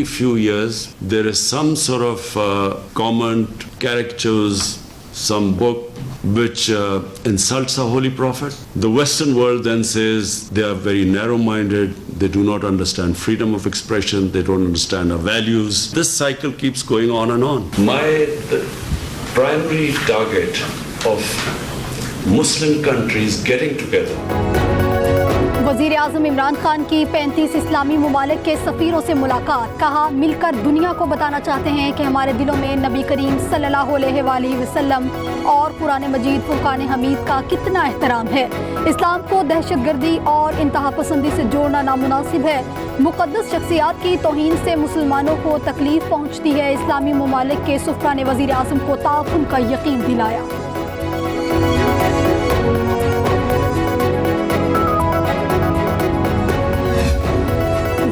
every few years there is some sort of comment, caricatures, some book which insults our holy prophet. The Western world then says they are very narrow-minded, they do not understand freedom of expression, they don't understand our values. This cycle keeps going on and on. The primary target of Muslim countries getting together. وزیر اعظم عمران خان کی 35 اسلامی ممالک کے سفیروں سے ملاقات. کہا مل کر دنیا کو بتانا چاہتے ہیں کہ ہمارے دلوں میں نبی کریم صلی اللہ علیہ وآلہ وسلم اور قرآن مجید فرقان حمید کا کتنا احترام ہے. اسلام کو دہشت گردی اور انتہا پسندی سے جوڑنا نامناسب ہے. مقدس شخصیات کی توہین سے مسلمانوں کو تکلیف پہنچتی ہے. اسلامی ممالک کے سفراء نے وزیر اعظم کو تعاون کا یقین دلایا.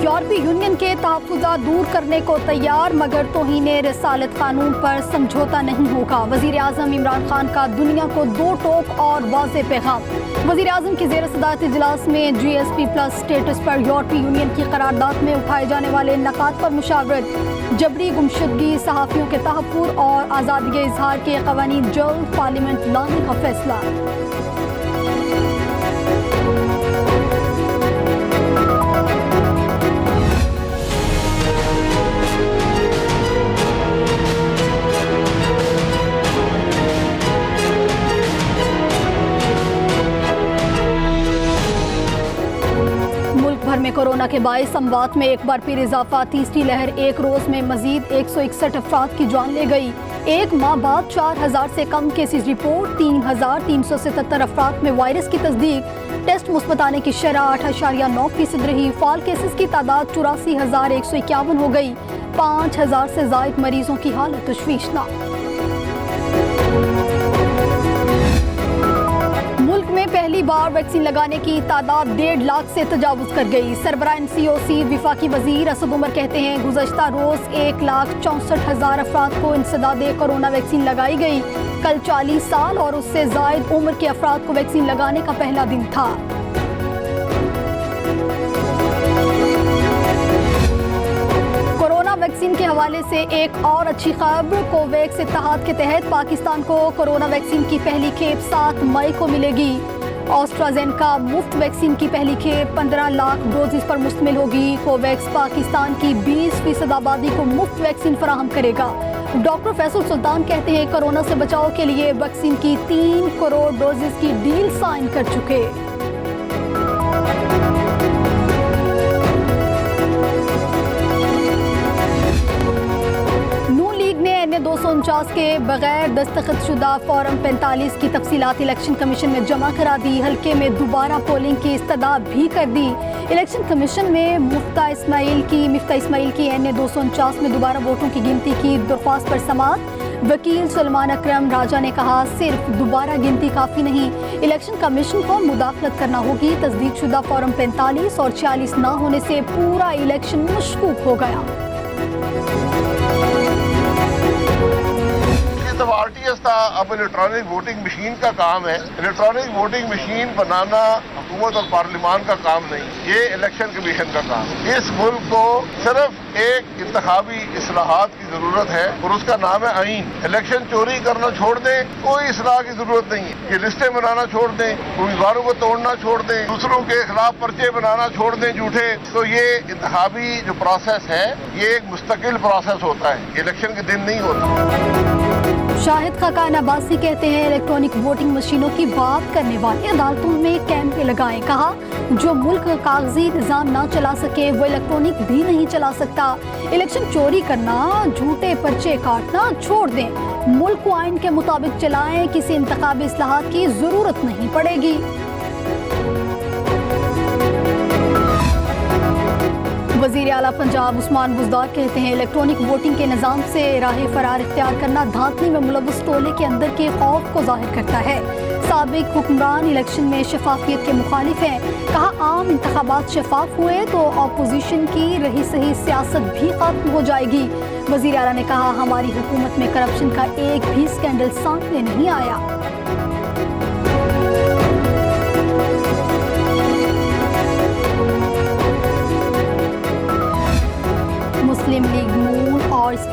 یورپی یونین کے تحفظات دور کرنے کو تیار مگر توہین رسالت قانون پر سمجھوتا نہیں ہوگا. وزیر اعظم عمران خان کا دنیا کو دو ٹوک اور واضح پیغام. وزیر اعظم کی زیر صدارت اجلاس میں جی ایس پی پلس اسٹیٹس پر یورپی یونین کی قرارداد میں اٹھائے جانے والے نکات پر مشاورت. جبری گمشدگی صحافیوں کے تحفظ اور آزادی اظہار کے قوانین جلد پارلیمنٹ لانے کا فیصلہ. میں کورونا کے باعث اموات میں ایک بار پھر اضافہ. تیسری لہر ایک روز میں مزید 161 افراد کی جان لے گئی. ایک ماہ بعد 4000 سے کم کیسز رپورٹ. 3377 افراد میں وائرس کی تصدیق. ٹیسٹ مثبت آنے کی شرح 8.9% رہی. فعال کیسز کی تعداد 84,151 ہو گئی. 5000 سے زائد مریضوں کی حالت تشویشناک. ملک میں پہلی بار ویکسین لگانے کی تعداد 1.5 لاکھ سے تجاوز کر گئی. سربراہ NCOC وفاقی وزیر اسد عمر کہتے ہیں گزشتہ روز 1,64,000 افراد کو انسداد کورونا ویکسین لگائی گئی. کل 40 سال اور اس سے زائد عمر کے افراد کو ویکسین لگانے کا پہلا دن تھا. ویکسین کے حوالے سے ایک اور اچھی خبر. کوویکس اتحاد کے تحت پاکستان کو کورونا ویکسین کی پہلی کھیپ 7 مئی کو ملے گی. آسٹرازینیکا مفت ویکسین کی پہلی کھیپ 15 لاکھ ڈوزز پر مشتمل ہوگی. کوویکس پاکستان کی 20% آبادی کو مفت ویکسین فراہم کرے گا. ڈاکٹر فیصل سلطان کہتے ہیں کورونا سے بچاؤ کے لیے ویکسین کی 3 کروڑ ڈوزز کی ڈیل سائن کر چکے. NA-249 کے بغیر دستخط شدہ فارم 45 کی تفصیلات الیکشن کمیشن میں جمع کرا دی. حلقے میں دوبارہ پولنگ کی استدعا بھی کر دی. الیکشن کمیشن میں مفتہ اسماعیل کی NA-249 میں دوبارہ ووٹوں کی گنتی کی درخواست پر سماعت. وکیل سلمان اکرم راجہ نے کہا صرف دوبارہ گنتی کافی نہیں, الیکشن کمیشن کو مداخلت کرنا ہوگی. تصدیق شدہ فارم 45 اور 46 نہ ہونے سے پورا الیکشن مشکوک ہو گیا. RTS تھا, اب الیکٹرانک ووٹنگ مشین کا کام ہے. الیکٹرانک ووٹنگ مشین بنانا حکومت اور پارلیمان کا کام نہیں, یہ الیکشن کمیشن کا کام ہے. اس ملک کو صرف ایک انتخابی اصلاحات کی ضرورت ہے اور اس کا نام ہے آئین. الیکشن چوری کرنا چھوڑ دیں, کوئی اصلاح کی ضرورت نہیں ہے. یہ لسٹیں بنانا چھوڑ دیں, امیدواروں کو توڑنا چھوڑ دیں, دوسروں کے خلاف پرچے بنانا چھوڑ دیں جھوٹے. تو یہ انتخابی جو پروسیس ہے یہ ایک مستقل پروسیس ہوتا ہے, الیکشن کے دن نہیں ہوتا. شاہد خاقان عباسی کہتے ہیں الیکٹرانک ووٹنگ مشینوں کی بات کرنے والے عدالتوں میں کیمرے لگائیں. کہا جو ملک کاغذی نظام نہ چلا سکے وہ الیکٹرانک بھی نہیں چلا سکتا. الیکشن چوری کرنا, جھوٹے پرچے کاٹنا چھوڑ دیں, ملک کو آئین کے مطابق چلائیں. کسی انتخابی اصلاحات کی ضرورت نہیں پڑے گی. وزیر اعلیٰ پنجاب عثمان بزدار کہتے ہیں الیکٹرانک ووٹنگ کے نظام سے راہ فرار اختیار کرنا دھاندلی میں ملوث ٹولے کے اندر کے خوف کو ظاہر کرتا ہے. سابق حکمران الیکشن میں شفافیت کے مخالف ہیں. کہا عام انتخابات شفاف ہوئے تو اپوزیشن کی رہی سہی سیاست بھی ختم ہو جائے گی. وزیر اعلیٰ نے کہا ہماری حکومت میں کرپشن کا ایک بھی اسکینڈل سامنے نہیں آیا. مسلم